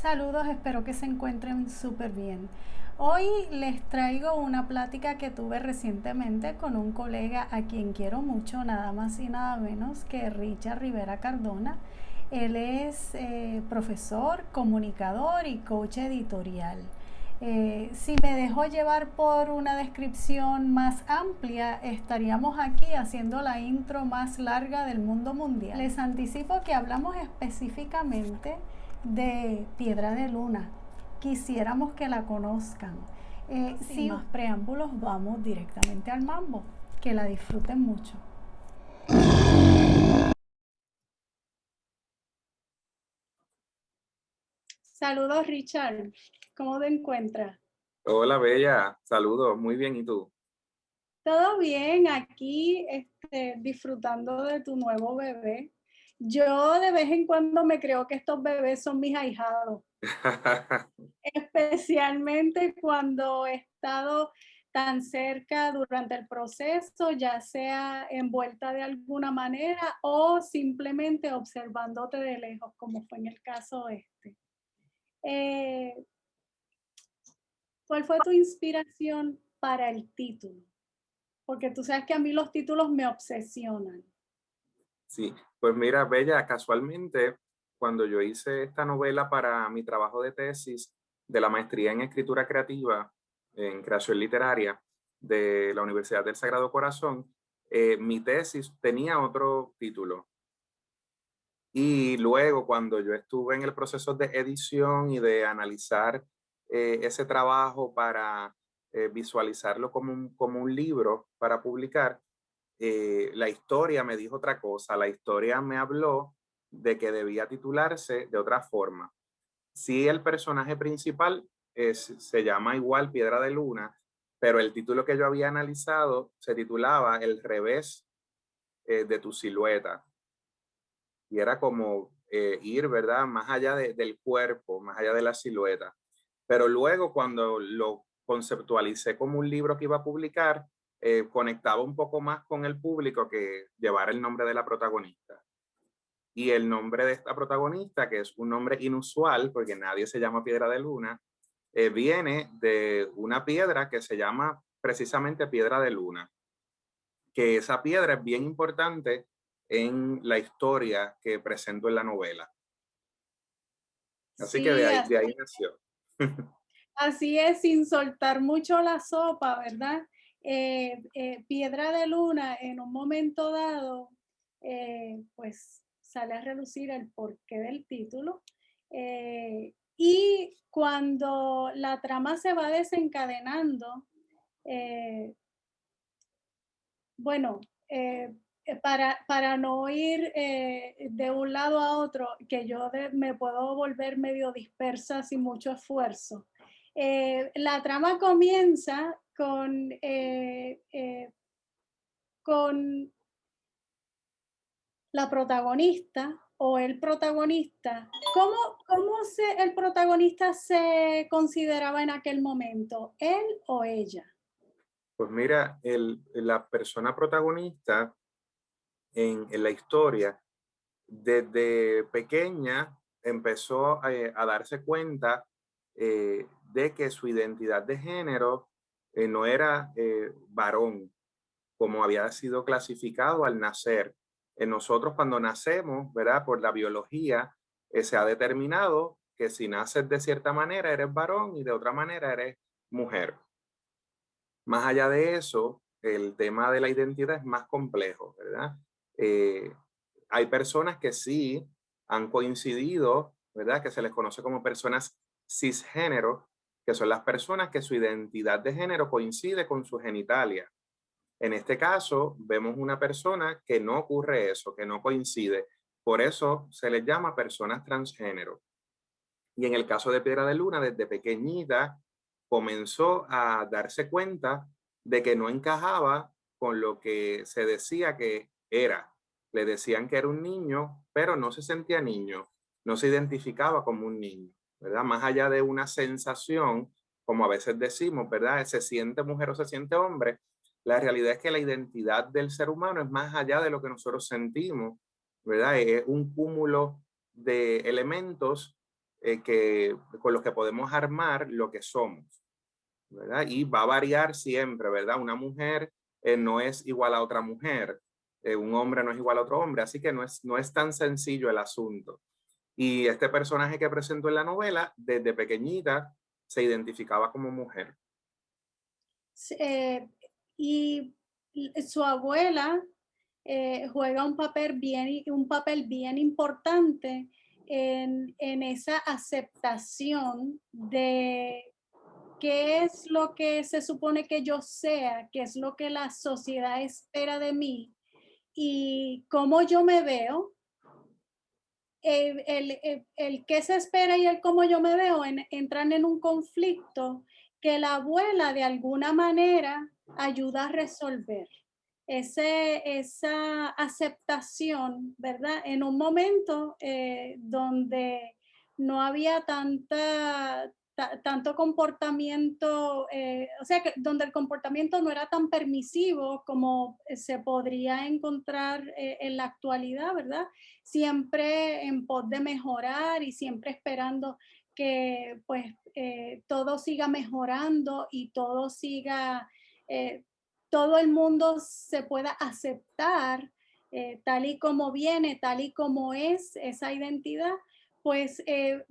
Saludos, espero que se encuentren súper bien. Hoy les traigo una plática que tuve recientemente con un colega a quien quiero mucho, nada más y nada menos que Richard Rivera Cardona. Él es profesor, comunicador y coach editorial. Si me dejo llevar por una descripción más amplia, estaríamos aquí haciendo la intro más larga del mundo mundial. Les anticipo que hablamos específicamente de Piedra de Luna. Quisiéramos que la conozcan. Sin más preámbulos, vamos directamente al mambo. Que la disfruten mucho. Saludos, Richard. ¿Cómo te encuentras? Hola, Bella. Saludos. Muy bien. ¿Y tú? Todo bien, aquí disfrutando de tu nuevo bebé. Yo de vez en cuando me creo que estos bebés son mis ahijados, especialmente cuando he estado tan cerca durante el proceso, ya sea envuelta de alguna manera o simplemente observándote de lejos, como fue en el caso este. Eh, ¿Cuál fue tu inspiración para el título? Porque tú sabes que a mí los títulos me obsesionan. Sí, pues mira, Bella, casualmente, cuando yo hice esta novela para mi trabajo de tesis de la maestría en escritura creativa en creación literaria de la Universidad del Sagrado Corazón, mi tesis tenía otro título. Y luego, cuando yo estuve en el proceso de edición y de analizar ese trabajo para visualizarlo como un libro para publicar, la historia me dijo otra cosa. La historia me habló de que debía titularse de otra forma. Si el personaje principal se llama igual Piedra de Luna, pero el título que yo había analizado se titulaba El revés de tu silueta. Y era como ir, ¿verdad? Más allá del cuerpo, más allá de la silueta. Pero luego cuando lo conceptualicé como un libro que iba a publicar, conectaba un poco más con el público que llevar el nombre de la protagonista. Y el nombre de esta protagonista, que es un nombre inusual, porque nadie se llama Piedra de Luna, viene de una piedra que se llama precisamente Piedra de Luna, que esa piedra es bien importante en la historia que presento en la novela. Así que Sí, de ahí nació. así es, sin soltar mucho la sopa, ¿verdad? Piedra de Luna, en un momento dado, pues sale a relucir el porqué del título. Y cuando la trama se va desencadenando, eh, bueno, para no ir de un lado a otro, que me puedo volver medio dispersa sin mucho esfuerzo. La trama comienza con la protagonista o el protagonista. ¿Cómo el protagonista se consideraba en aquel momento? ¿Él o ella? Pues mira, la persona protagonista en la historia, desde pequeña empezó a darse cuenta de que su identidad de género no era varón, como había sido clasificado al nacer. En nosotros cuando nacemos, ¿verdad? Por la biología, se ha determinado que si naces de cierta manera eres varón y de otra manera eres mujer. Más allá de eso, el tema de la identidad es más complejo, ¿verdad? Eh, Hay personas que sí han coincidido, ¿verdad? Que se les conoce como personas cisgénero, que son las personas que su identidad de género coincide con su genitalia. En este caso, vemos una persona que no ocurre eso, que no coincide. Por eso se les llama personas transgénero. Y en el caso de Piedra de Luna, desde pequeñita comenzó a darse cuenta de que no encajaba con lo que se decía que era. Le decían que era un niño, pero no se sentía niño, no se identificaba como un niño, ¿verdad? Más allá de una sensación, como a veces decimos, ¿verdad? Se siente mujer o se siente hombre. La realidad es que la identidad del ser humano es más allá de lo que nosotros sentimos, ¿verdad? Es un cúmulo de elementos con los que podemos armar lo que somos, ¿verdad? Y va a variar siempre, ¿verdad? Una mujer no es igual a otra mujer, un hombre no es igual a otro hombre, así que no es tan sencillo el asunto. Y este personaje que presentó en la novela, desde pequeñita, se identificaba como mujer. S- y su abuela juega un papel bien importante en esa aceptación de qué es lo que se supone que yo sea, qué es lo que la sociedad espera de mí y cómo yo me veo. El qué se espera y el cómo yo me veo entran en un conflicto que la abuela de alguna manera ayuda a resolver. Esa aceptación, ¿verdad? En un momento donde no había tanto comportamiento, o sea, que donde el comportamiento no era tan permisivo como se podría encontrar en la actualidad, ¿verdad? Siempre en pos de mejorar y siempre esperando que pues todo siga mejorando y eh, todo el mundo se pueda aceptar tal y como viene, tal y como es esa identidad, pues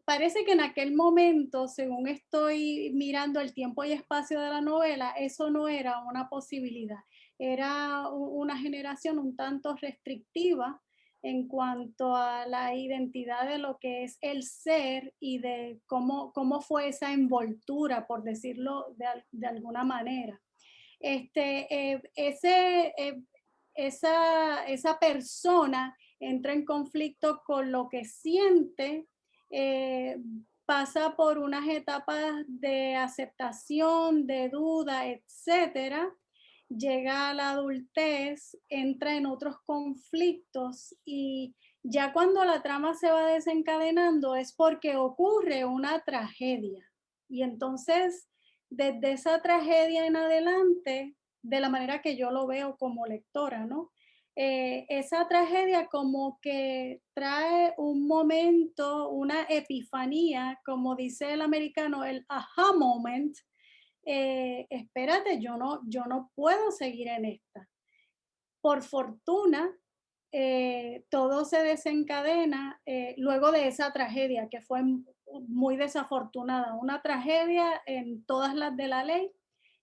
parece que en aquel momento, según estoy mirando el tiempo y espacio de la novela, eso no era una posibilidad. Era una generación un tanto restrictiva en cuanto a la identidad de lo que es el ser y de cómo fue esa envoltura, por decirlo de alguna manera. Este, esa persona entra en conflicto con lo que siente, eh, pasa por unas etapas de aceptación, de duda, etcétera, llega a la adultez, entra en otros conflictos y ya cuando la trama se va desencadenando es porque ocurre una tragedia. Y entonces, desde esa tragedia en adelante, de la manera que yo lo veo como lectora, ¿no? Esa tragedia como que trae un momento, una epifanía, como dice el americano, el aha moment. Espérate, yo no puedo seguir en esta. Por fortuna, todo se desencadena luego de esa tragedia que fue muy desafortunada. Una tragedia en todas las de la ley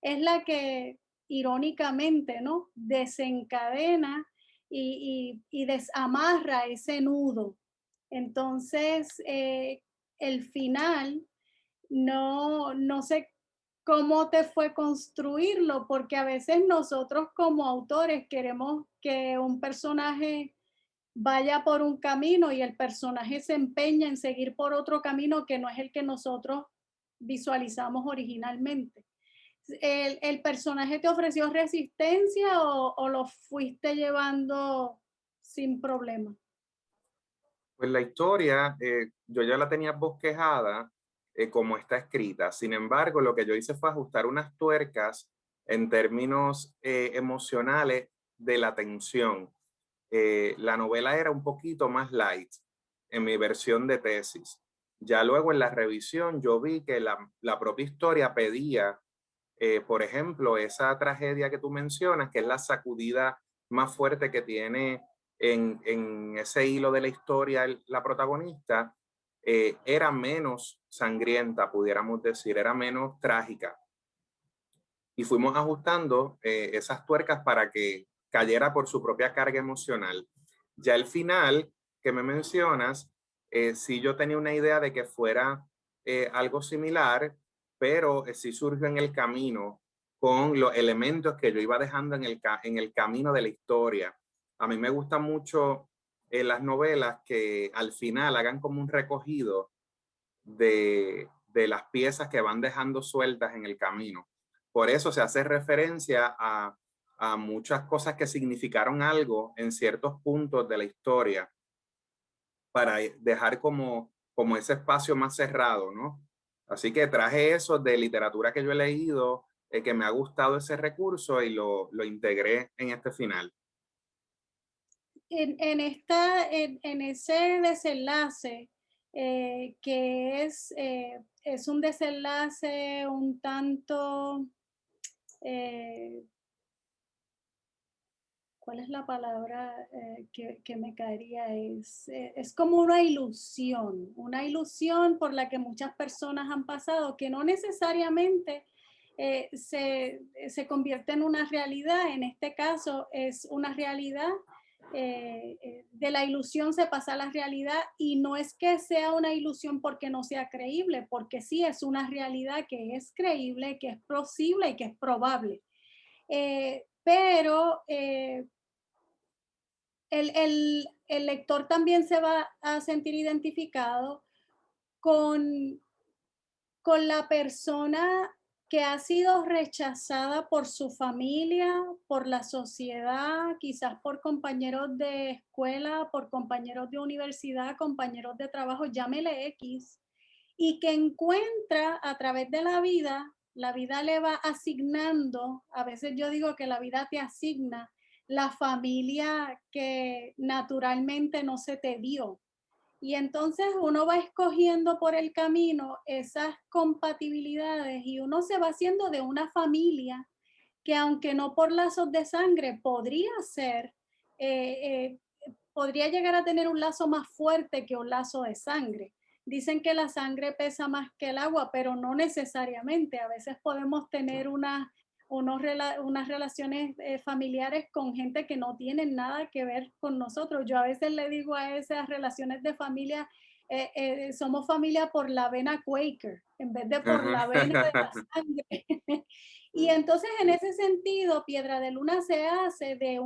es la que irónicamente, ¿no? Desencadena y desamarra ese nudo. Entonces, el final no sé cómo te fue construirlo, porque a veces nosotros como autores queremos que un personaje vaya por un camino y el personaje se empeña en seguir por otro camino que no es el que nosotros visualizamos originalmente. ¿El personaje te ofreció resistencia o lo fuiste llevando sin problema? Pues la historia, yo ya la tenía bosquejada como está escrita. Sin embargo, lo que yo hice fue ajustar unas tuercas en términos emocionales de la tensión. La novela era un poquito más light en mi versión de tesis. Ya luego en la revisión yo vi que la propia historia pedía, por ejemplo, esa tragedia que tú mencionas, que es la sacudida más fuerte que tiene en ese hilo de la historia la protagonista, era menos sangrienta, pudiéramos decir, era menos trágica. Y fuimos ajustando esas tuercas para que cayera por su propia carga emocional. Ya el final que me mencionas, sí yo tenía una idea de que fuera algo similar, pero sí surgió en el camino con los elementos que yo iba dejando en el camino de la historia. A mí me gustan mucho las novelas que al final hagan como un recogido de las piezas que van dejando sueltas en el camino. Por eso se hace referencia a muchas cosas que significaron algo en ciertos puntos de la historia para dejar como ese espacio más cerrado, ¿no? Así que traje eso de literatura que yo he leído, que me ha gustado ese recurso y lo integré en este final. En ese desenlace, que es un desenlace un tanto, eh, ¿cuál es la palabra que me caería? Es como una ilusión por la que muchas personas han pasado, que no necesariamente se convierte en una realidad. En este caso es una realidad, de la ilusión se pasa a la realidad y no es que sea una ilusión porque no sea creíble, porque sí es una realidad que es creíble, que es posible y que es probable. Pero el lector también se va a sentir identificado con, con la persona que ha sido rechazada por su familia, por la sociedad, quizás por compañeros de escuela, por compañeros de universidad, compañeros de trabajo, llámele X, y que encuentra a través de la vida le va asignando, a veces yo digo que la vida te asigna la familia que naturalmente no se te dio. Y entonces uno va escogiendo por el camino esas compatibilidades y uno se va haciendo de una familia que aunque no por lazos de sangre, podría llegar a tener un lazo más fuerte que un lazo de sangre. Dicen que la sangre pesa más que el agua, pero no necesariamente. A veces podemos tener unas relaciones familiares con gente que no tienen nada que ver con nosotros. Yo a veces le digo a esas relaciones de familia, somos familia por la vena Quaker, en vez de por la vena de la sangre. Y entonces en ese sentido, Piedra de Luna se hace de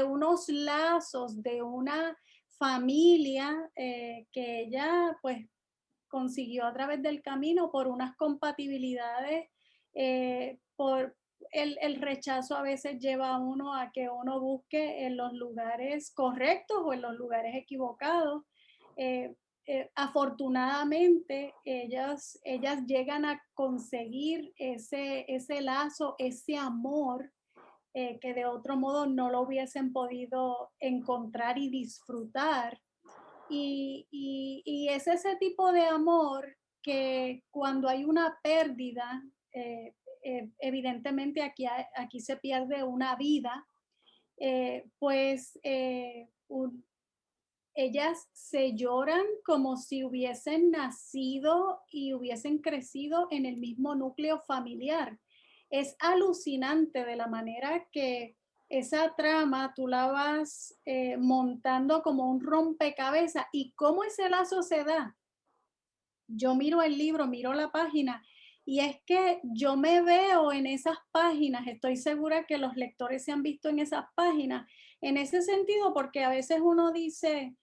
unos lazos, de una familia que ella pues consiguió a través del camino por unas compatibilidades, por el rechazo a veces lleva a uno a que uno busque en los lugares correctos o en los lugares equivocados. Eh, Afortunadamente, ellas llegan a conseguir ese lazo, ese amor que de otro modo no lo hubiesen podido encontrar y disfrutar. Y es ese tipo de amor que cuando hay una pérdida, evidentemente aquí se pierde una vida, pues ellas se lloran como si hubiesen nacido y hubiesen crecido en el mismo núcleo familiar. Es alucinante de la manera que esa trama tú la vas montando como un rompecabezas y cómo ese lazo se da. Yo miro el libro, miro la página y es que yo me veo en esas páginas, estoy segura que los lectores se han visto en esas páginas, en ese sentido, porque a veces uno dice,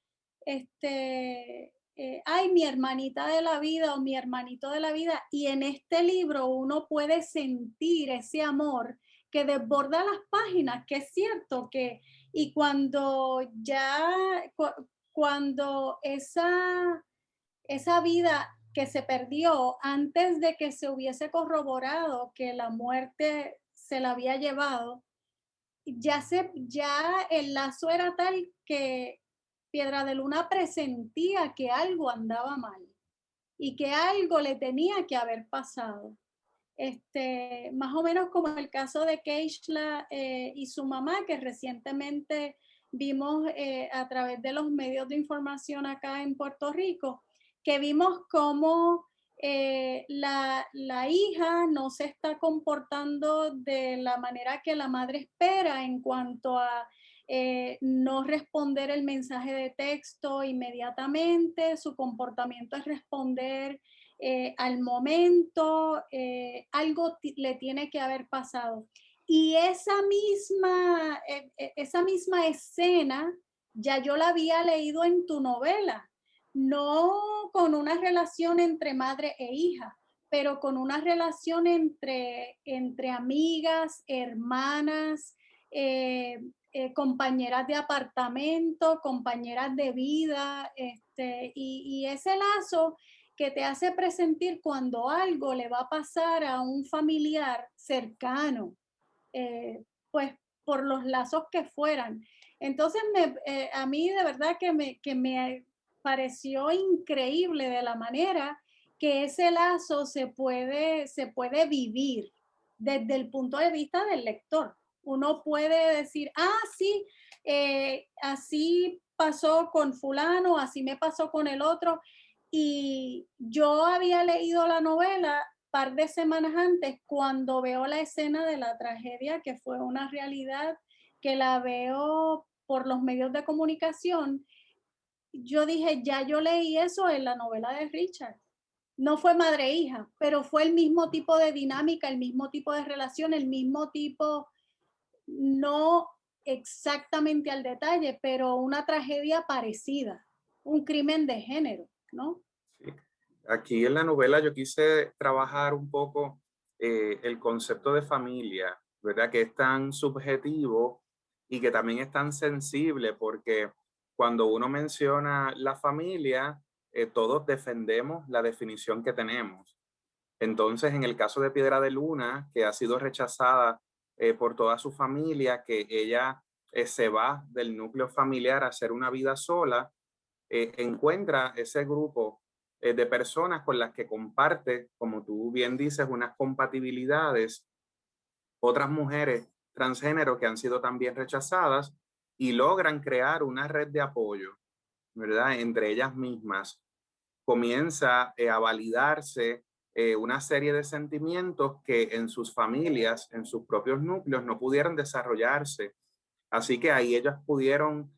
ay, mi hermanita de la vida o mi hermanito de la vida, y en este libro uno puede sentir ese amor que desborda las páginas, que es cierto que, y cuando esa vida que se perdió antes de que se hubiese corroborado que la muerte se la había llevado, ya el lazo era tal que Piedra de Luna presentía que algo andaba mal y que algo le tenía que haber pasado. Más o menos como el caso de Keishla y su mamá, que recientemente vimos a través de los medios de información acá en Puerto Rico, que vimos cómo la hija no se está comportando de la manera que la madre espera en cuanto a no responder el mensaje de texto inmediatamente, su comportamiento es responder al momento, algo le tiene que haber pasado. Y esa misma escena ya yo la había leído en tu novela, no con una relación entre madre e hija, pero con una relación entre amigas, hermanas, compañeras de apartamento, compañeras de vida, y ese lazo que te hace presentir cuando algo le va a pasar a un familiar cercano, pues por los lazos que fueran. Entonces, a mí de verdad que me pareció increíble de la manera que ese lazo se puede vivir desde el punto de vista del lector. Uno puede decir, ah, sí, así pasó con fulano, así me pasó con el otro. Y yo había leído la novela par de semanas antes cuando veo la escena de la tragedia, que fue una realidad que la veo por los medios de comunicación. Yo dije, ya yo leí eso en la novela de Richard. No fue madre e hija, pero fue el mismo tipo de dinámica, el mismo tipo de relación, el mismo tipo, no exactamente al detalle, pero una tragedia parecida, un crimen de género, ¿no? Sí. Aquí en la novela yo quise trabajar un poco el concepto de familia, ¿verdad? Que es tan subjetivo y que también es tan sensible porque cuando uno menciona la familia, todos defendemos la definición que tenemos. Entonces, en el caso de Piedra de Luna, que ha sido rechazada por toda su familia, que ella se va del núcleo familiar a hacer una vida sola, encuentra ese grupo de personas con las que comparte, como tú bien dices, unas compatibilidades, otras mujeres transgénero que han sido también rechazadas y logran crear una red de apoyo, ¿verdad? Entre ellas mismas. Comienza a validarse una serie de sentimientos que en sus familias, en sus propios núcleos, no pudieron desarrollarse. Así que ahí ellas pudieron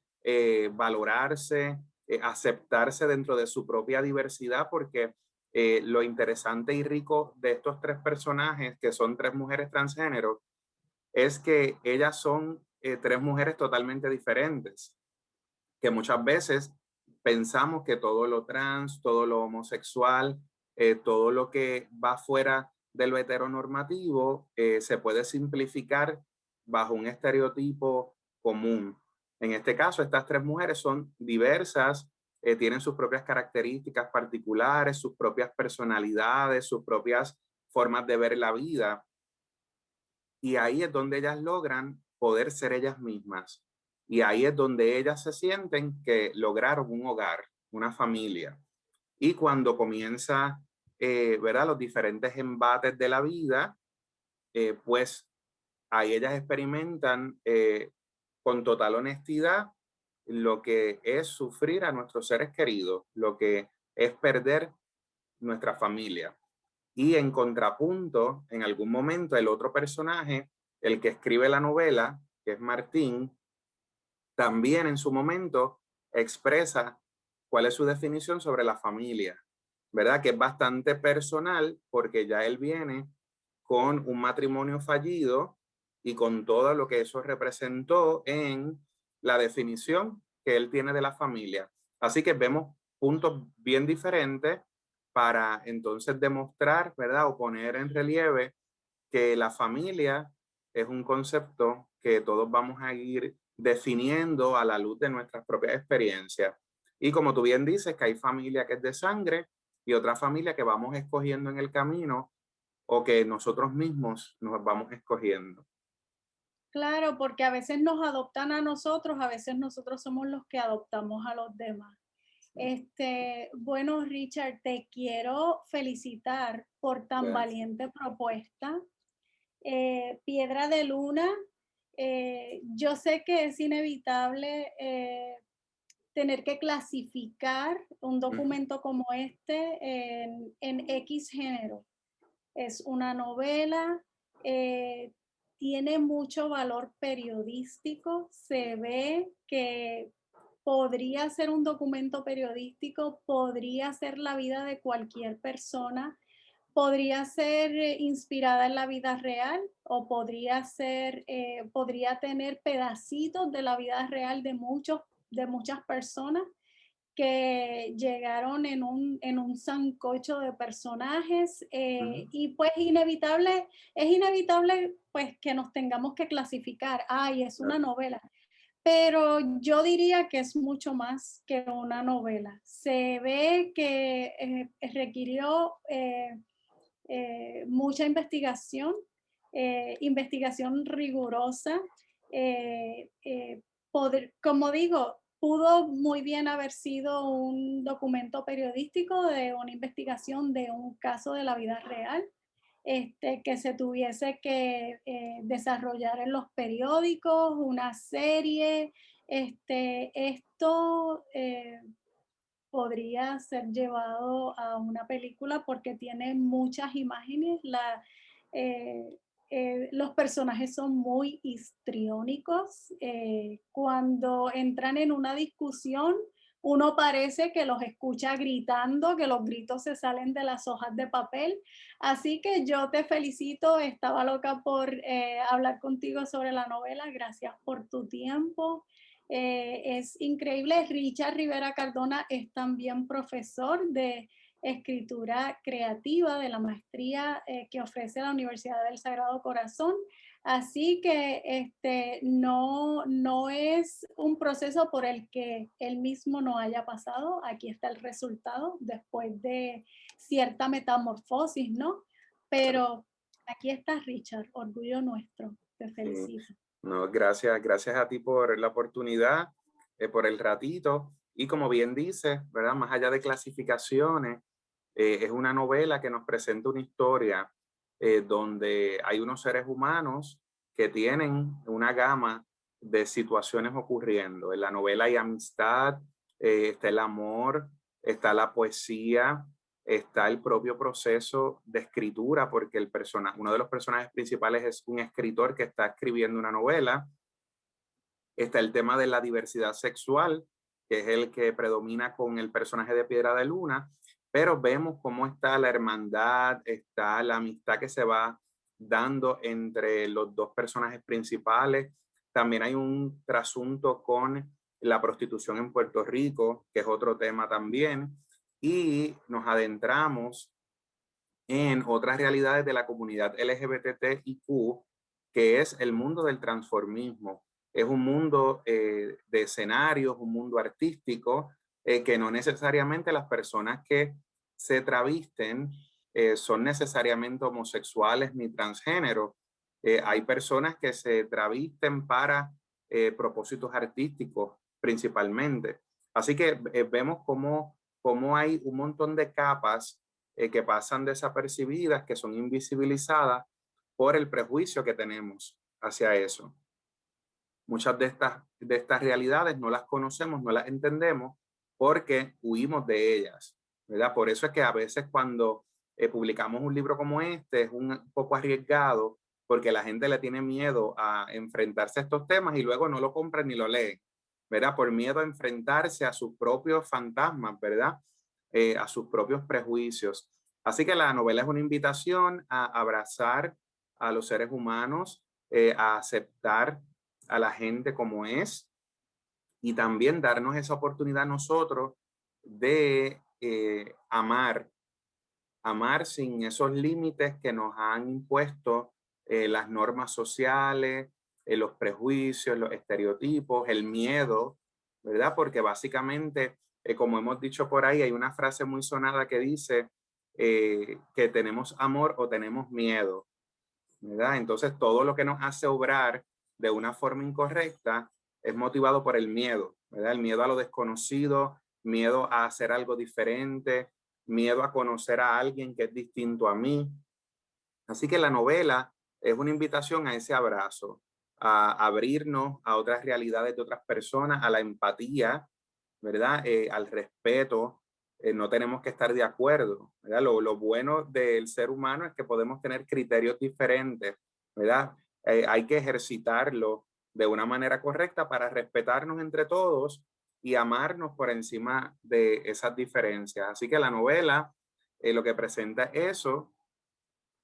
valorarse, aceptarse dentro de su propia diversidad, porque lo interesante y rico de estos tres personajes, que son tres mujeres transgénero, es que ellas son tres mujeres totalmente diferentes, que muchas veces pensamos que todo lo trans, todo lo homosexual, todo lo que va fuera de lo heteronormativo, se puede simplificar bajo un estereotipo común. En este caso, estas tres mujeres son diversas, tienen sus propias características particulares, sus propias personalidades, sus propias formas de ver la vida. Y ahí es donde ellas logran poder ser ellas mismas. Y ahí es donde ellas se sienten que lograron un hogar, una familia. Y cuando comienza, ¿verdad? Los diferentes embates de la vida, pues ahí ellas experimentan con total honestidad lo que es sufrir a nuestros seres queridos, lo que es perder nuestra familia. Y en contrapunto, en algún momento, el otro personaje, el que escribe la novela, que es Martín, también en su momento expresa cuál es su definición sobre la familia, ¿verdad? Que es bastante personal porque ya él viene con un matrimonio fallido y con todo lo que eso representó en la definición que él tiene de la familia. Así que vemos puntos bien diferentes para entonces demostrar, ¿verdad? O poner en relieve que la familia es un concepto que todos vamos a ir definiendo a la luz de nuestras propias experiencias. Y como tú bien dices, que hay familia que es de sangre y otra familia que vamos escogiendo en el camino o que nosotros mismos nos vamos escogiendo. Claro, porque a veces nos adoptan a nosotros, a veces nosotros somos los que adoptamos a los demás. Bueno, Richard, te quiero felicitar por tan Gracias. valiente propuesta. Piedra de Luna, yo sé que es inevitable tener que clasificar un Ujú. documento como este en X género. Es una novela, eh, tiene mucho valor periodístico, se ve que podría ser un documento periodístico, podría ser la vida de cualquier persona, podría ser inspirada en la vida real o podría ser, podría tener pedacitos de la vida real de muchas personas que llegaron en un sancocho de personajes Ujú. y pues es inevitable pues que nos tengamos que clasificar, ay, es una Claro. novela, pero yo diría que es mucho más que una novela. Se ve que requirió mucha investigación, investigación rigurosa, como digo, pudo muy bien haber sido un documento periodístico de una investigación de un caso de la vida real, que se tuviese que desarrollar en los periódicos, una serie. Esto podría ser llevado a una película porque tiene muchas imágenes. Eh, los personajes son muy histriónicos. Cuando entran en una discusión, uno parece que los escucha gritando, que los gritos se salen de las hojas de papel. Así que yo te felicito, estaba loca por hablar contigo sobre la novela. Gracias por tu tiempo. Es increíble. Richard Rivera Cardona es también profesor de escritura creativa de la maestría que ofrece la Universidad del Sagrado Corazón. Así que no es un proceso por el que él mismo no haya pasado. Aquí está el resultado después de cierta metamorfosis, ¿no? Pero aquí está Richard, orgullo nuestro. Te Sí. felicito. No, gracias a ti por la oportunidad, por el ratito. Y como bien dices, ¿verdad? Más allá de clasificaciones, es una novela que nos presenta una historia donde hay unos seres humanos que tienen una gama de situaciones ocurriendo. En la novela hay amistad, está el amor, está la poesía, está el propio proceso de escritura, porque uno de los personajes principales es un escritor que está escribiendo una novela. Está el tema de la diversidad sexual, que es el que predomina con el personaje de Piedra de Luna, pero vemos cómo está la hermandad, está la amistad que se va dando entre los dos personajes principales. También hay un trasunto con la prostitución en Puerto Rico, que es otro tema también, y nos adentramos en otras realidades de la comunidad LGBTIQ, que es el mundo del transformismo. Es un mundo de escenarios, un mundo artístico, que no necesariamente las personas que se travisten son necesariamente homosexuales ni transgénero. Hay personas que se travisten para propósitos artísticos principalmente. Así que vemos cómo hay un montón de capas que pasan desapercibidas, que son invisibilizadas por el prejuicio que tenemos hacia eso. Muchas de estas realidades no las conocemos, no las entendemos porque huimos de ellas, ¿verdad? Por eso es que a veces cuando publicamos un libro como este es un poco arriesgado porque la gente le tiene miedo a enfrentarse a estos temas y luego no lo compran ni lo leen, ¿verdad? Por miedo a enfrentarse a sus propios fantasmas, ¿verdad? A sus propios prejuicios. Así que la novela es una invitación a abrazar a los seres humanos, a aceptar a la gente como es y también darnos esa oportunidad a nosotros de amar sin esos límites que nos han impuesto las normas sociales, los prejuicios, los estereotipos, el miedo, ¿verdad? Porque básicamente, como hemos dicho por ahí, hay una frase muy sonada que dice que tenemos amor o tenemos miedo, ¿verdad? Entonces, todo lo que nos hace obrar de una forma incorrecta es motivado por el miedo, ¿verdad? El miedo a lo desconocido, miedo a hacer algo diferente, miedo a conocer a alguien que es distinto a mí. Así que la novela es una invitación a ese abrazo, a abrirnos a otras realidades de otras personas, a la empatía, ¿verdad? Al respeto. No tenemos que estar de acuerdo, ¿verdad? Lo bueno del ser humano es que podemos tener criterios diferentes, ¿verdad? Hay que ejercitarlo de una manera correcta para respetarnos entre todos y amarnos por encima de esas diferencias. Así que la novela lo que presenta es eso,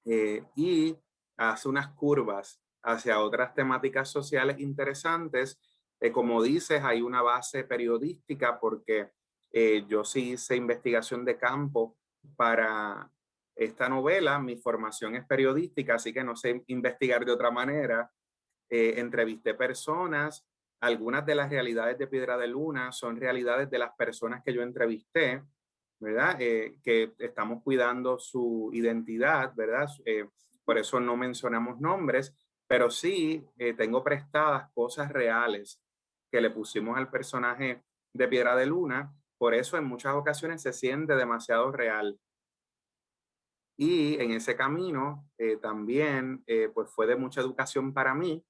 y hace unas curvas hacia otras temáticas sociales interesantes. Como dices, hay una base periodística porque yo sí hice investigación de campo para esta novela. Mi formación es periodística, así que no sé investigar de otra manera. Entrevisté personas. Algunas de las realidades de Piedra de Luna son realidades de las personas que yo entrevisté, ¿verdad? Que estamos cuidando su identidad, ¿verdad? Por eso no mencionamos nombres, pero sí tengo prestadas cosas reales que le pusimos al personaje de Piedra de Luna, por eso en muchas ocasiones se siente demasiado real. Y en ese camino también pues fue de mucha educación para mí,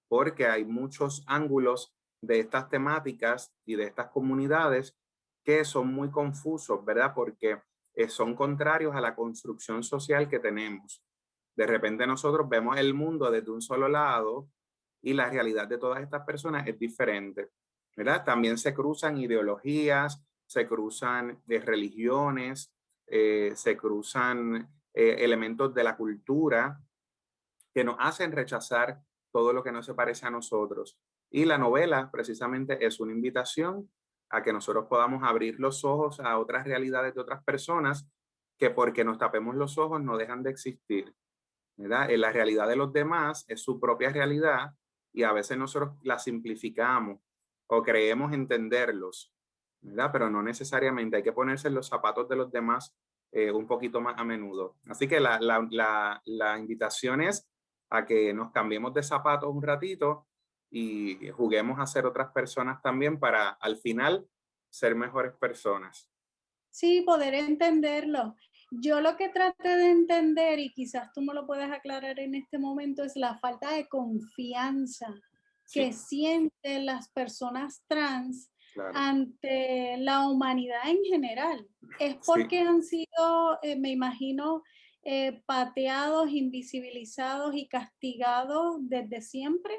porque hay muchos ángulos de estas temáticas y de estas comunidades que son muy confusos, ¿verdad? Porque son contrarios a la construcción social que tenemos. De repente nosotros vemos el mundo desde un solo lado y la realidad de todas estas personas es diferente, ¿verdad? También se cruzan ideologías, se cruzan religiones, se cruzan elementos de la cultura que nos hacen rechazar todo lo que no se parece a nosotros. Y la novela precisamente es una invitación a que nosotros podamos abrir los ojos a otras realidades de otras personas que porque nos tapemos los ojos no dejan de existir, ¿verdad? En la realidad de los demás es su propia realidad y a veces nosotros la simplificamos o creemos entenderlos, ¿verdad? Pero no necesariamente, hay que ponerse en los zapatos de los demás un poquito más a menudo. Así que la invitación es a que nos cambiemos de zapatos un ratito y juguemos a ser otras personas también para al final ser mejores personas. Sí, poder entenderlo. Yo lo que traté de entender, y quizás tú me lo puedes aclarar en este momento, es la falta de confianza que Sí, sienten las personas trans claro. ante la humanidad en general. Es Sí, porque han sido, me imagino, pateados, invisibilizados y castigados desde siempre.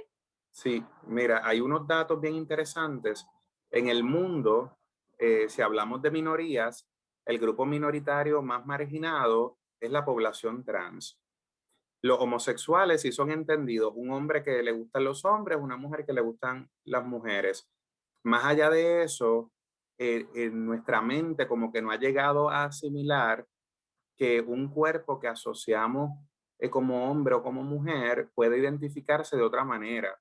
sí, mira, hay unos datos bien interesantes. En el mundo, si hablamos de minorías, el grupo minoritario más marginado es la población trans. Los homosexuales sí son entendidos, un hombre que le gustan los hombres, una mujer que le gustan las mujeres. Más allá de eso, en nuestra mente como que no ha llegado a asimilar que un cuerpo que asociamos como hombre o como mujer puede identificarse de otra manera.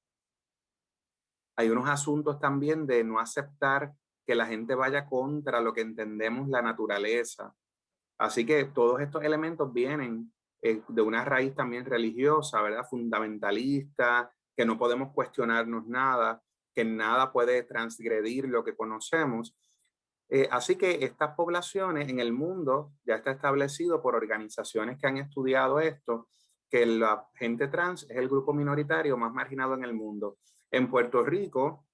Hay unos asuntos también de no aceptar que la gente vaya contra lo que entendemos la naturaleza. Así que todos estos elementos vienen de una raíz también religiosa, ¿verdad? Fundamentalista, que no podemos cuestionarnos nada, que nada puede transgredir lo que conocemos. Así que estas poblaciones en el mundo ya está establecido por organizaciones que han estudiado esto, que la gente trans es el grupo minoritario más marginado en el mundo. En Puerto Rico,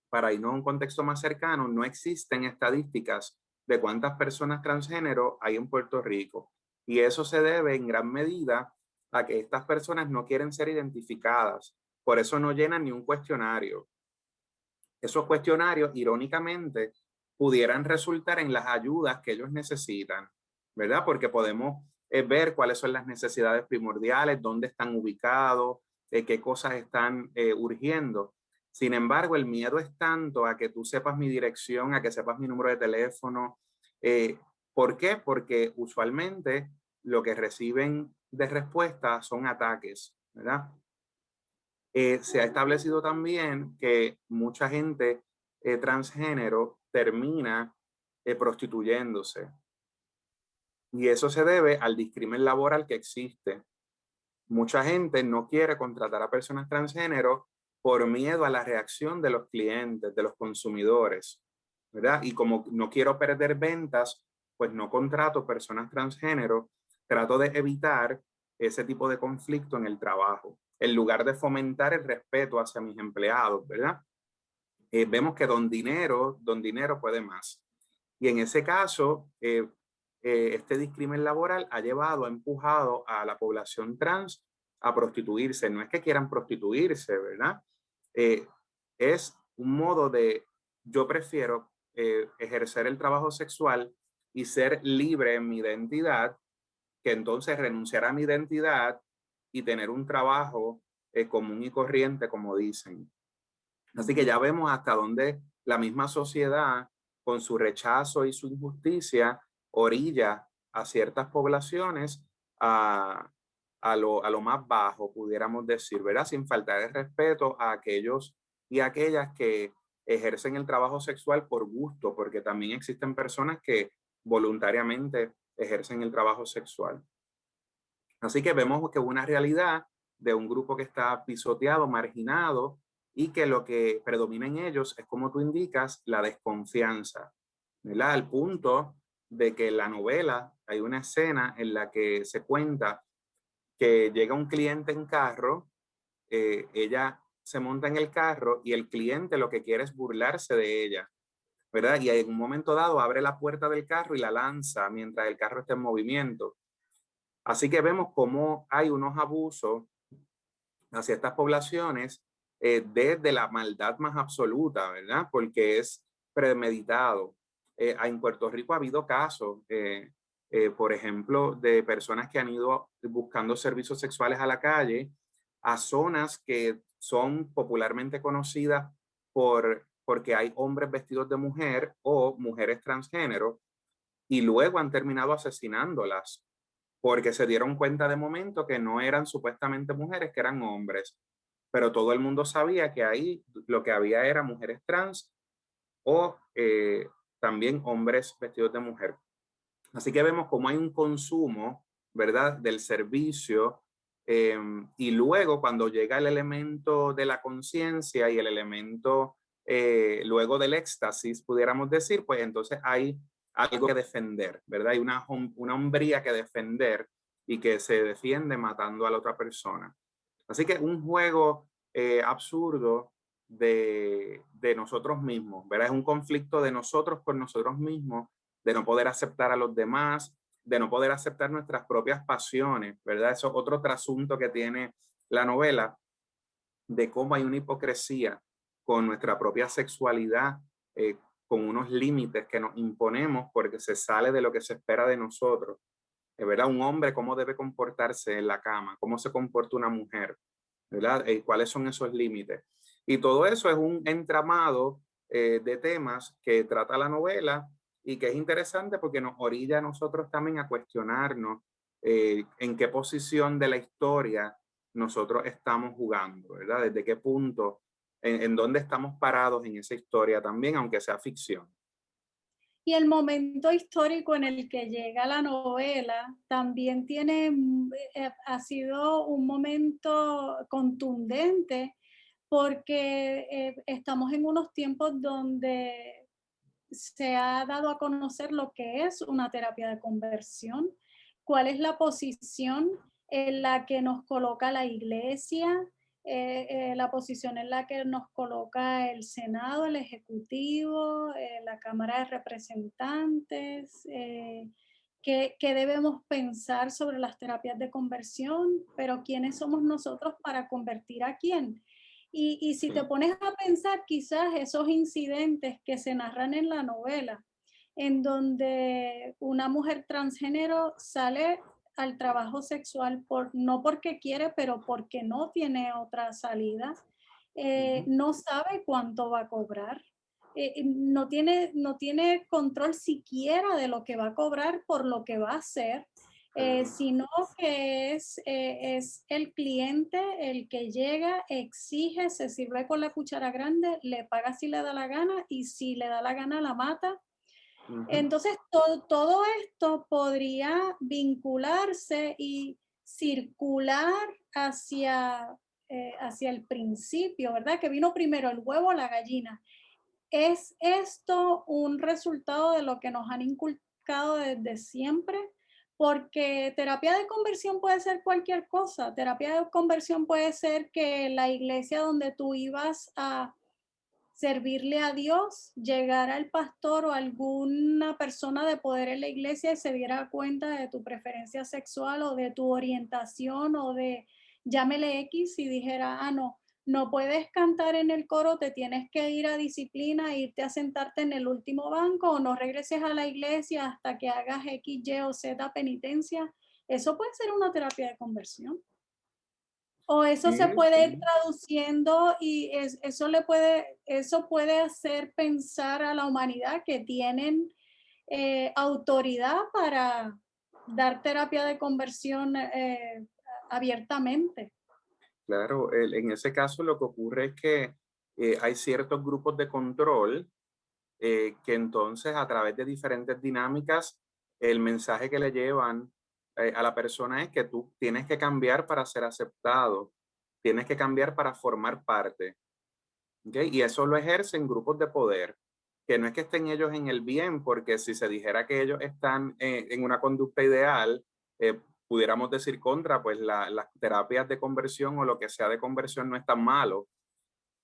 para irnos a un contexto más cercano, no existen estadísticas de cuántas personas transgénero hay en Puerto Rico. Y eso se debe en gran medida a que estas personas no quieren ser identificadas. Por eso no llenan ni un cuestionario. Esos cuestionarios, irónicamente, pudieran resultar en las ayudas que ellos necesitan, ¿verdad? Porque podemos ver cuáles son las necesidades primordiales, dónde están ubicados, qué cosas están urgiendo. Sin embargo, el miedo es tanto a que tú sepas mi dirección, a que sepas mi número de teléfono. Eh, ¿Por qué? Porque usualmente lo que reciben de respuesta son ataques, ¿verdad? Se ha establecido también que mucha gente transgénero termina prostituyéndose y eso se debe al discrimen laboral que existe. Mucha gente no quiere contratar a personas transgénero por miedo a la reacción de los clientes, de los consumidores, ¿verdad? Y como no quiero perder ventas, pues no contrato personas transgénero, trato de evitar ese tipo de conflicto en el trabajo, en lugar de fomentar el respeto hacia mis empleados, ¿verdad? Vemos que don dinero puede más. Y en ese caso, este discrimen laboral ha llevado, ha empujado a la población trans a prostituirse. No es que quieran prostituirse, ¿verdad? Eh, es un modo de, yo prefiero ejercer el trabajo sexual y ser libre en mi identidad, que entonces renunciar a mi identidad y tener un trabajo común y corriente, como dicen. Así que ya vemos hasta dónde la misma sociedad, con su rechazo y su injusticia, orilla a ciertas poblaciones a, a lo más bajo, pudiéramos decir, ¿verdad? Sin faltar el respeto a aquellos y aquellas que ejercen el trabajo sexual por gusto, porque también existen personas que voluntariamente ejercen el trabajo sexual. Así que vemos que una realidad de un grupo que está pisoteado, marginado, y que lo que predomina en ellos es, como tú indicas, la desconfianza, ¿verdad? Al punto de que en la novela hay una escena en la que se cuenta que llega un cliente en carro, ella se monta en el carro y el cliente lo que quiere es burlarse de ella, ¿verdad? Y en un momento dado abre la puerta del carro y la lanza mientras el carro está en movimiento. Así que vemos cómo hay unos abusos hacia estas poblaciones desde la maldad más absoluta, ¿verdad? Porque es premeditado. En Puerto Rico ha habido casos, por ejemplo, de personas que han ido buscando servicios sexuales a la calle, a zonas que son popularmente conocidas porque hay hombres vestidos de mujer o mujeres transgénero, y luego han terminado asesinándolas porque se dieron cuenta de momento que no eran supuestamente mujeres, que eran hombres. Pero todo el mundo sabía que ahí lo que había era mujeres trans o también hombres vestidos de mujer. Así que vemos cómo hay un consumo, ¿verdad?, del servicio. Y luego cuando llega el elemento de la conciencia y el elemento luego del éxtasis, pudiéramos decir, pues entonces hay algo que defender, ¿verdad? Hay una hombría que defender y que se defiende matando a la otra persona. Así que un juego absurdo de nosotros mismos, ¿verdad? Es un conflicto de nosotros con nosotros mismos, de no poder aceptar a los demás, de no poder aceptar nuestras propias pasiones, ¿verdad? Eso es otro trasunto que tiene la novela, de cómo hay una hipocresía con nuestra propia sexualidad, eh, con unos límites que nos imponemos porque se sale de lo que se espera de nosotros. ¿Verdad? Un hombre, cómo debe comportarse en la cama, cómo se comporta una mujer, ¿verdad? ¿Cuáles son esos límites? Y todo eso es un entramado de temas que trata la novela y que es interesante porque nos orilla a nosotros también a cuestionarnos en qué posición de la historia nosotros estamos jugando, ¿verdad? Desde qué punto, en dónde estamos parados en esa historia también, aunque sea ficción. Y el momento histórico en el que llega la novela también tiene, ha sido un momento contundente porque estamos en unos tiempos donde se ha dado a conocer lo que es una terapia de conversión, cuál es la posición en la que nos coloca la iglesia, la posición en la que nos coloca el Senado, el Ejecutivo, la Cámara de Representantes, qué debemos pensar sobre las terapias de conversión, pero quiénes somos nosotros para convertir a quién. Y si te Sí, pones a pensar, quizás esos incidentes que se narran en la novela, en donde una mujer transgénero sale al trabajo sexual no porque quiere, pero porque no tiene otra salida, ujú, no sabe cuánto va a cobrar, no tiene control siquiera de lo que va a cobrar por lo que va a hacer, claro. sino que es el cliente el que llega, exige, se sirve con la cuchara grande, le paga si le da la gana y si le da la gana la mata. Ujú, Entonces, todo esto podría vincularse y circular hacia el principio, ¿verdad? Que vino primero el huevo o la gallina. ¿Es esto un resultado de lo que nos han inculcado desde siempre? Porque terapia de conversión puede ser cualquier cosa. Terapia de conversión puede ser que la iglesia donde tú ibas a servirle a Dios, llegara el pastor o alguna persona de poder en la iglesia y se diera cuenta de tu preferencia sexual o de tu orientación o de llámele X y dijera, ah, no, no puedes cantar en el coro, te tienes que ir a disciplina, irte a sentarte en el último banco o no regreses a la iglesia hasta que hagas X, Y o Z penitencia. Eso puede ser una terapia de conversión. O eso se sí, puede ir sí. traduciendo y eso puede hacer pensar a la humanidad que tienen autoridad para dar terapia de conversión abiertamente. Claro, en ese caso lo que ocurre es que hay ciertos grupos de control que entonces a través de diferentes dinámicas, el mensaje que le llevan a la persona es que tú tienes que cambiar para ser aceptado, tienes que cambiar para formar parte. ¿ok? Y eso lo ejercen grupos de poder, que no es que estén ellos en el bien, porque si se dijera que ellos están en una conducta ideal, pudiéramos decir contra, pues las terapias de conversión o lo que sea de conversión no es tan malo,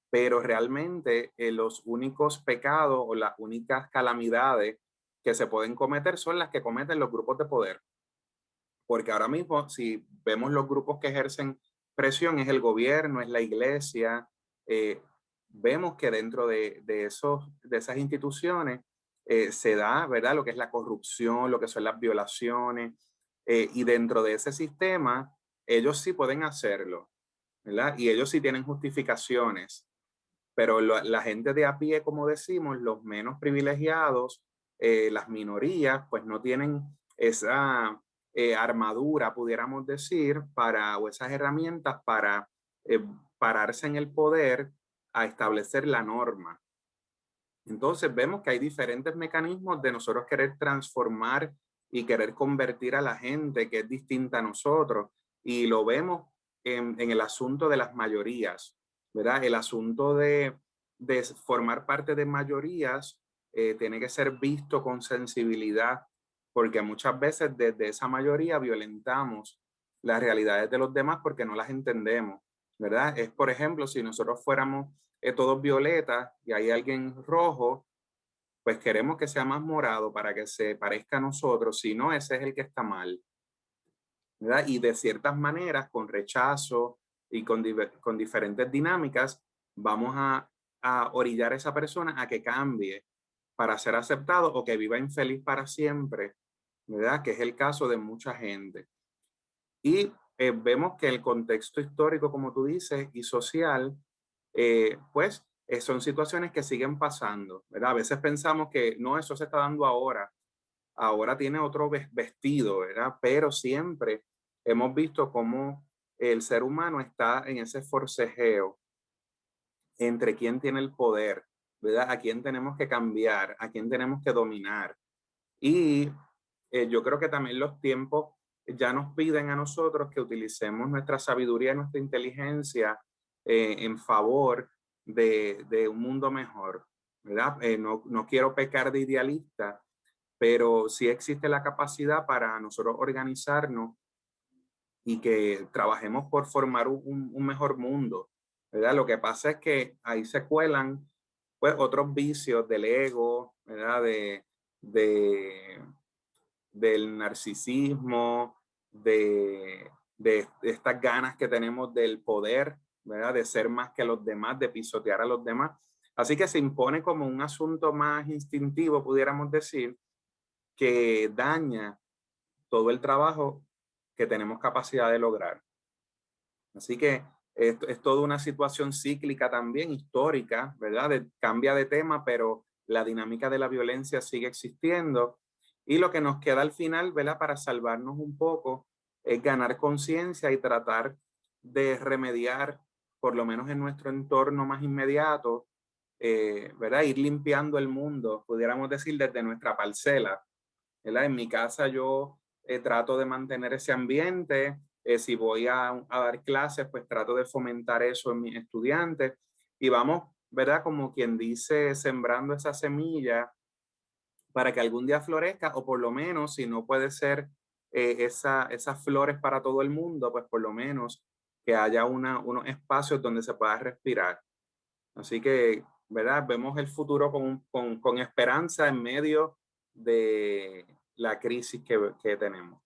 pero realmente los únicos pecados o las únicas calamidades que se pueden cometer son las que cometen los grupos de poder. Porque ahora mismo, si vemos los grupos que ejercen presión, es el gobierno, es la iglesia, eh, vemos que dentro de esas instituciones se da, ¿verdad? Lo que es la corrupción, lo que son las violaciones, y dentro de ese sistema, ellos sí pueden hacerlo, ¿verdad? Y ellos sí tienen justificaciones, pero la gente de a pie, como decimos, los menos privilegiados, las minorías, pues no tienen esa armadura, pudiéramos decir, o esas herramientas para eh, pararse en el poder a establecer la norma. Entonces vemos que hay diferentes mecanismos de nosotros querer transformar y querer convertir a la gente que es distinta a nosotros. Y lo vemos en el asunto de las mayorías, ¿verdad? El asunto de formar parte de mayorías tiene que ser visto con sensibilidad, porque muchas veces desde esa mayoría violentamos las realidades de los demás porque no las entendemos, ¿verdad? Es, por ejemplo, si nosotros fuéramos todos violetas y hay alguien rojo, pues queremos que sea más morado para que se parezca a nosotros, si no, ese es el que está mal, ¿verdad? Y de ciertas maneras, con rechazo y con diferentes dinámicas, vamos a orillar a esa persona a que cambie para ser aceptado o que viva infeliz para siempre, ¿verdad? Que es el caso de mucha gente. Y vemos que el contexto histórico, como tú dices, y social, pues son situaciones que siguen pasando, ¿verdad? A veces pensamos que no, eso se está dando ahora, ahora tiene otro vestido, ¿verdad? Pero siempre hemos visto cómo el ser humano está en ese forcejeo entre quién tiene el poder, ¿verdad? A quién tenemos que cambiar, a quién tenemos que dominar. Y yo creo que también los tiempos ya nos piden a nosotros que utilicemos nuestra sabiduría y nuestra inteligencia en favor de un mundo mejor, ¿verdad? No quiero pecar de idealista, pero sí existe la capacidad para nosotros organizarnos y que trabajemos por formar un mejor mundo, ¿verdad? Lo que pasa es que ahí se cuelan pues otros vicios del ego, ¿verdad? De, del narcisismo, de estas ganas que tenemos del poder, ¿verdad? De ser más que los demás, de pisotear a los demás. Así que se impone como un asunto más instintivo, pudiéramos decir, que daña todo el trabajo que tenemos capacidad de lograr. Así que es toda una situación cíclica también, histórica, ¿verdad? Cambia de tema, pero la dinámica de la violencia sigue existiendo. Y lo que nos queda al final, ¿verdad? Para salvarnos un poco, es ganar conciencia y tratar de remediar, por lo menos en nuestro entorno más inmediato, ¿verdad? Ir limpiando el mundo, pudiéramos decir, desde nuestra parcela, ¿verdad? En mi casa yo trato de mantener ese ambiente. Si voy a dar clases, pues trato de fomentar eso en mis estudiantes. Y vamos, ¿verdad? Como quien dice, sembrando esa semilla para que algún día florezca, o por lo menos, si no puede ser esas flores para todo el mundo, pues por lo menos que haya unos espacios donde se pueda respirar. Así que, ¿verdad? Vemos el futuro con esperanza en medio de la crisis que tenemos.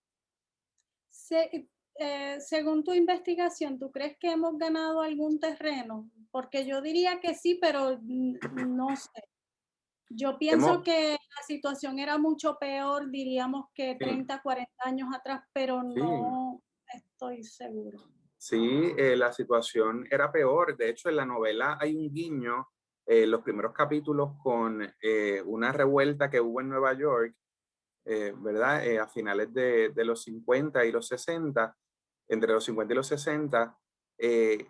Según tu investigación, ¿tú crees que hemos ganado algún terreno? Porque yo diría que sí, pero no sé. Yo pienso Hemos, que la situación era mucho peor, diríamos que sí, 30, 40 años atrás, pero sí, no estoy segura. sí, la situación era peor. De hecho, en la novela hay un guiño, los primeros capítulos con una revuelta que hubo en Nueva York, ¿verdad? A finales de los 50 y los 60, entre los 50 y los 60,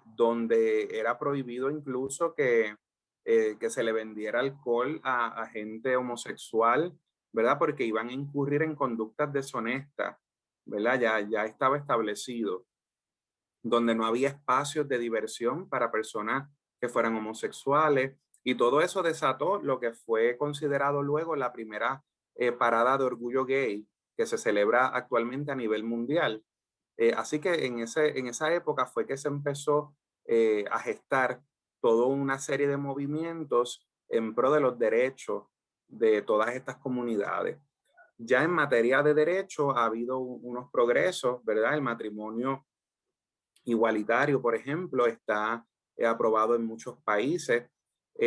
donde era prohibido incluso que se le vendiera alcohol a gente homosexual, ¿verdad? Porque iban a incurrir en conductas deshonestas, ¿verdad? Ya estaba establecido, donde no había espacios de diversión para personas que fueran homosexuales, y todo eso desató lo que fue considerado luego la primera parada de orgullo gay que se celebra actualmente a nivel mundial. Así que en esa época fue que se empezó a gestar toda una serie de movimientos en pro de los derechos de todas estas comunidades. Ya en materia de derecho ha habido unos progresos, ¿verdad? El matrimonio igualitario, por ejemplo, está aprobado en muchos países.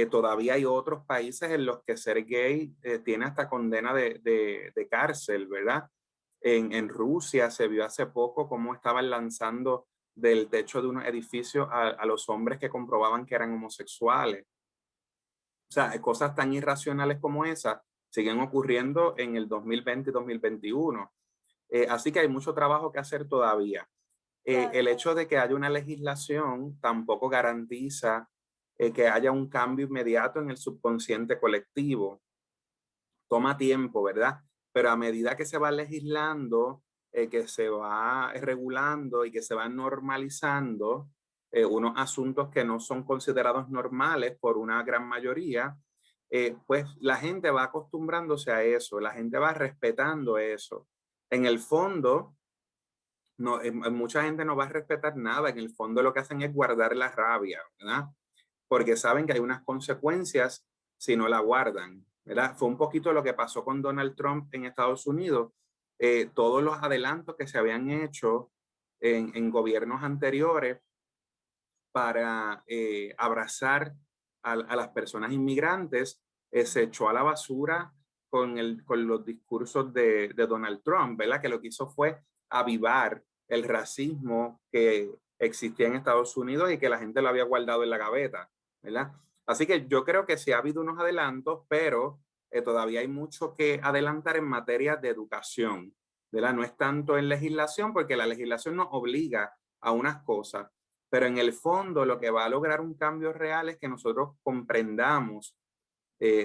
Todavía hay otros países en los que ser gay tiene hasta condena de cárcel, ¿verdad? En Rusia se vio hace poco cómo estaban lanzando del techo de unos edificios a los hombres que comprobaban que eran homosexuales. O sea, cosas tan irracionales como esas siguen ocurriendo en el 2020 y 2021. Así que hay mucho trabajo que hacer todavía. Claro. El hecho de que haya una legislación tampoco garantiza que haya un cambio inmediato en el subconsciente colectivo. Toma tiempo, ¿verdad? Pero a medida que se va legislando, que se va regulando y que se van normalizando unos asuntos que no son considerados normales por una gran mayoría, pues la gente va acostumbrándose a eso, la gente va respetando eso. En el fondo, no, mucha gente no va a respetar nada, en el fondo lo que hacen es guardar la rabia, ¿verdad? Porque saben que hay unas consecuencias si no la guardan, ¿verdad? Fue un poquito lo que pasó con Donald Trump en Estados Unidos. Todos los adelantos que se habían hecho en gobiernos anteriores para abrazar a las personas inmigrantes, se echó a la basura con los discursos de Donald Trump, ¿verdad? Que lo que hizo fue avivar el racismo que existía en Estados Unidos y que la gente lo había guardado en la gaveta, ¿verdad? Así que yo creo que sí ha habido unos adelantos, pero todavía hay mucho que adelantar en materia de educación, ¿verdad? No es tanto en legislación, porque la legislación nos obliga a unas cosas, pero en el fondo lo que va a lograr un cambio real es que nosotros comprendamos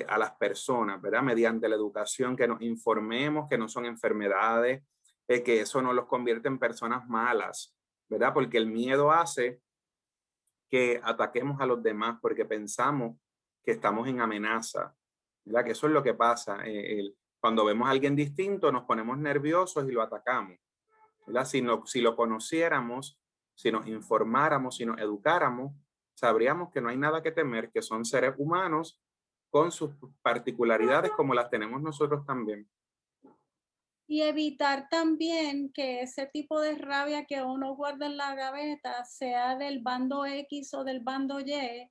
a las personas, ¿verdad? Mediante la educación, que nos informemos que no son enfermedades, que eso no los convierte en personas malas, ¿verdad? Porque el miedo hace que ataquemos a los demás porque pensamos que estamos en amenaza, ¿verdad? Que eso es lo que pasa. Cuando vemos a alguien distinto nos ponemos nerviosos y lo atacamos, ¿verdad? Si lo conociéramos, si nos informáramos, si nos educáramos, sabríamos que no hay nada que temer, que son seres humanos con sus particularidades como las tenemos nosotros también. Y evitar también que ese tipo de rabia que uno guarda en la gaveta sea del bando X o del bando Y,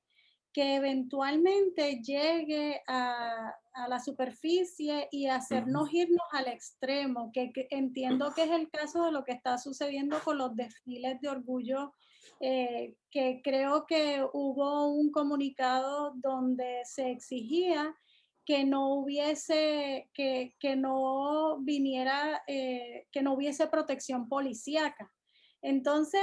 que eventualmente llegue a la superficie y Ujú, hacernos irnos al extremo, que entiendo que es el caso de lo que está sucediendo con los desfiles de orgullo, que creo que hubo un comunicado donde se exigía que no hubiese, que no viniera, que no hubiese protección policíaca. Entonces,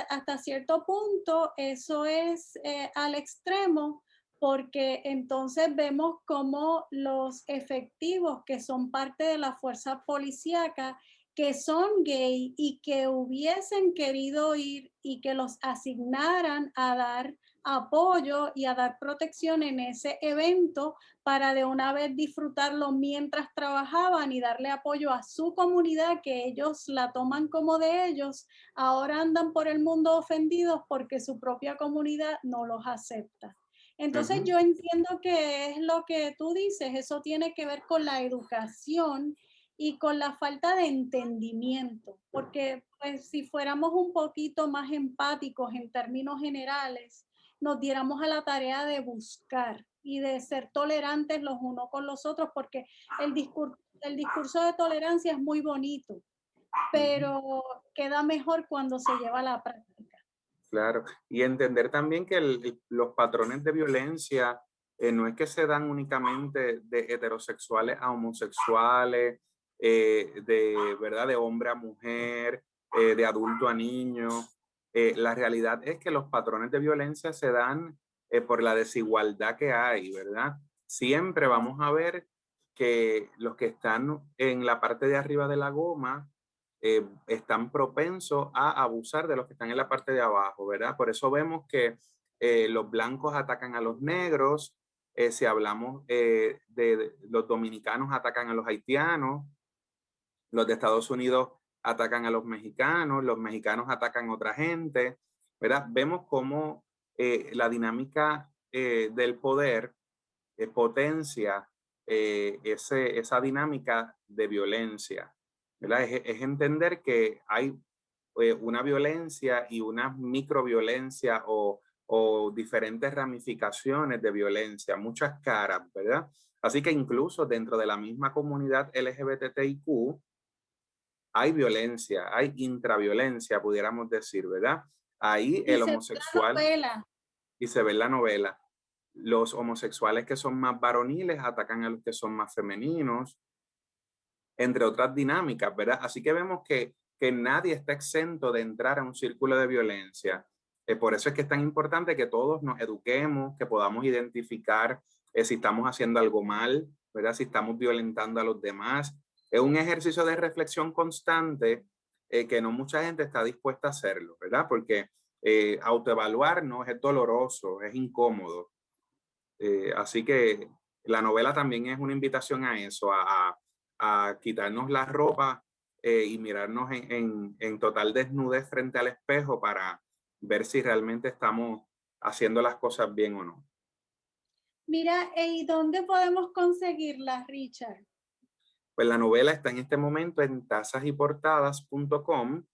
hasta cierto punto, eso es al extremo, porque entonces vemos cómo los efectivos que son parte de la fuerza policíaca, que son gay y que hubiesen querido ir y que los asignaran a dar apoyo y a dar protección en ese evento para de una vez disfrutarlo mientras trabajaban y darle apoyo a su comunidad, que ellos la toman como de ellos, ahora andan por el mundo ofendidos porque su propia comunidad no los acepta. Entonces ujú, yo entiendo que es lo que tú dices, eso tiene que ver con la educación y con la falta de entendimiento, porque pues si fuéramos un poquito más empáticos en términos generales, nos diéramos a la tarea de buscar y de ser tolerantes los unos con los otros, porque el discurso de tolerancia es muy bonito, ujú. pero queda mejor cuando se lleva a la práctica. Claro, y entender también que los patrones de violencia no es que se dan únicamente de heterosexuales a homosexuales, ¿verdad? De hombre a mujer, de adulto a niño. La realidad es que los patrones de violencia se dan por la desigualdad que hay, ¿verdad? Siempre vamos a ver que los que están en la parte de arriba de la goma están propensos a abusar de los que están en la parte de abajo, ¿verdad? Por eso vemos que los blancos atacan a los negros, si hablamos de los dominicanos atacan a los haitianos, los de Estados Unidos atacan a los mexicanos atacan a otra gente, ¿verdad? Vemos cómo la dinámica del poder potencia esa dinámica de violencia, ¿verdad? Es entender que hay una violencia y una microviolencia o diferentes ramificaciones de violencia, muchas caras, ¿verdad? Así que incluso dentro de la misma comunidad LGBTIQ hay violencia, hay intraviolencia, pudiéramos decir, ¿verdad? Ahí Y el se ve la homosexual, novela. y se ve en la novela, los homosexuales que son más varoniles atacan a los que son más femeninos, entre otras dinámicas, ¿verdad? Así que vemos que nadie está exento de entrar a un círculo de violencia. Por eso es que es tan importante que todos nos eduquemos, que podamos identificar si estamos haciendo algo mal, ¿verdad? Si estamos violentando a los demás. Es un ejercicio de reflexión constante que no mucha gente está dispuesta a hacerlo, ¿verdad? Porque autoevaluarnos es doloroso, es incómodo. Así que la novela también es una invitación a eso, a quitarnos la ropa y mirarnos en total desnudez frente al espejo para ver si realmente estamos haciendo las cosas bien o no. Mira, ¿y dónde podemos conseguirlas, Richard? Pues la novela está en este momento en tasasyportadas.com,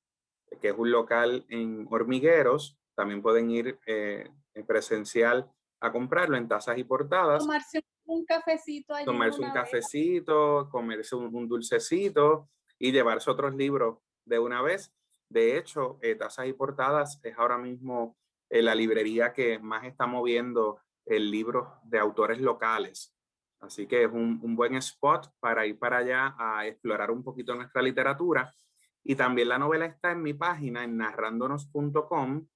que es un local en Hormigueros. También pueden ir en presencial a comprarlo en Tazas y Portadas, Tomarse un cafecito allí tomarse un una vez. cafecito, comerse un dulcecito y llevarse otros libros de una vez. De hecho, Tazas y Portadas es ahora mismo la librería que más está moviendo el libro de autores locales. Así que es un buen spot para ir para allá a explorar un poquito nuestra literatura. Y también la novela está en mi página, en narrándonos.com,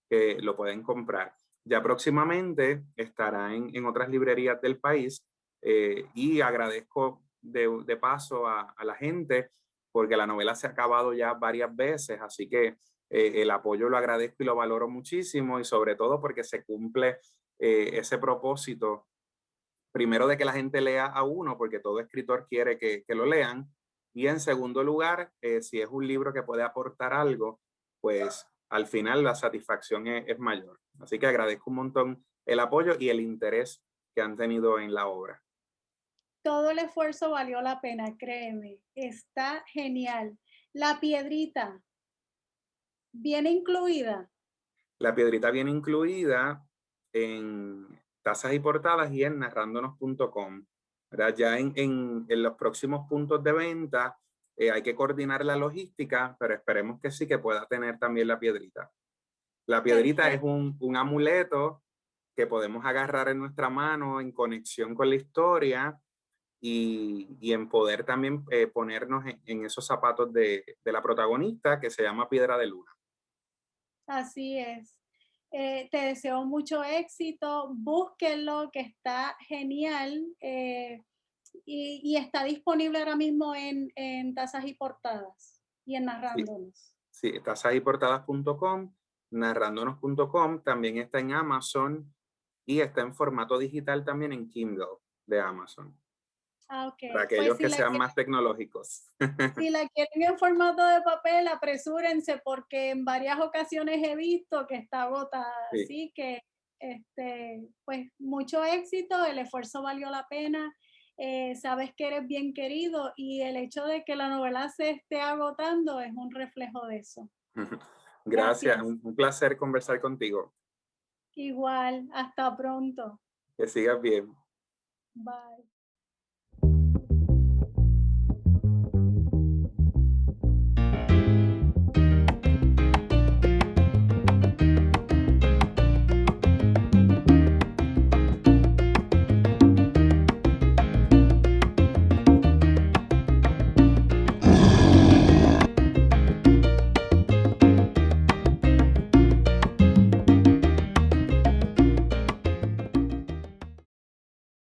que lo pueden comprar. Ya próximamente estará en otras librerías del país y agradezco de paso a la gente porque la novela se ha acabado ya varias veces, así que el apoyo lo agradezco y lo valoro muchísimo y sobre todo porque se cumple ese propósito, primero de que la gente lea a uno, porque todo escritor quiere que lo lean, y en segundo lugar, si es un libro que puede aportar algo, pues al final la satisfacción es mayor. Así que agradezco un montón el apoyo y el interés que han tenido en la obra. Todo el esfuerzo valió la pena, créeme. Está genial. La piedrita, ¿viene incluida? La piedrita viene incluida en Tazas y Portadas y en narrándonos.com. Ya en los próximos puntos de venta hay que coordinar la logística, pero esperemos que sí, que pueda tener también la piedrita. La piedrita es Perfecto. un amuleto que podemos agarrar en nuestra mano en conexión con la historia y en poder también ponernos en esos zapatos de la protagonista que se llama Piedra de Luna. Así es. Te deseo mucho éxito, búsquenlo, que está genial y está disponible ahora mismo en Tazas y Portadas y en Sí, Narrándonos. sí, tasasyportadas.com, narrándonos.com, también está en Amazon y está en formato digital también en Kindle de Amazon, Ah, ok. para Pues aquellos que sean más tecnológicos. si la quieren en formato de papel, apresúrense porque en varias ocasiones he visto que está agotada. Sí. Así que, pues mucho éxito, el esfuerzo valió la pena. Sabes que eres bien querido y el hecho de que la novela se esté agotando es un reflejo de eso. Gracias, Gracias. un placer conversar contigo. Igual, hasta pronto. Que sigas bien. Bye.